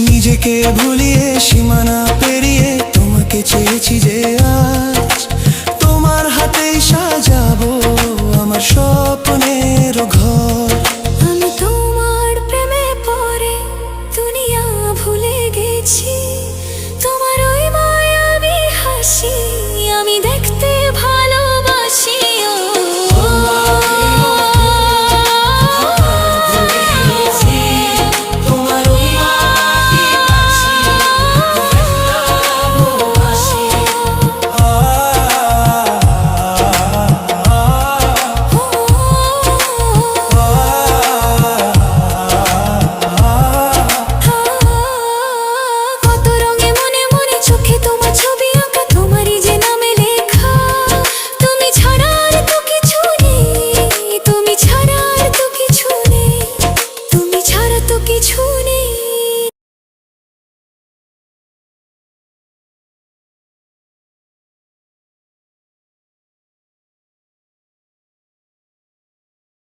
নিজেকে ভুলিয়ে সীমানা পেরিয়ে তোমাকে চেয়েছি যে আজ তোমার হাতেই সাজাবো আমার স্বপ্নের ঘর। আমি তোমার প্রেমে পড়ে দুনিয়া ভুলে গেছি।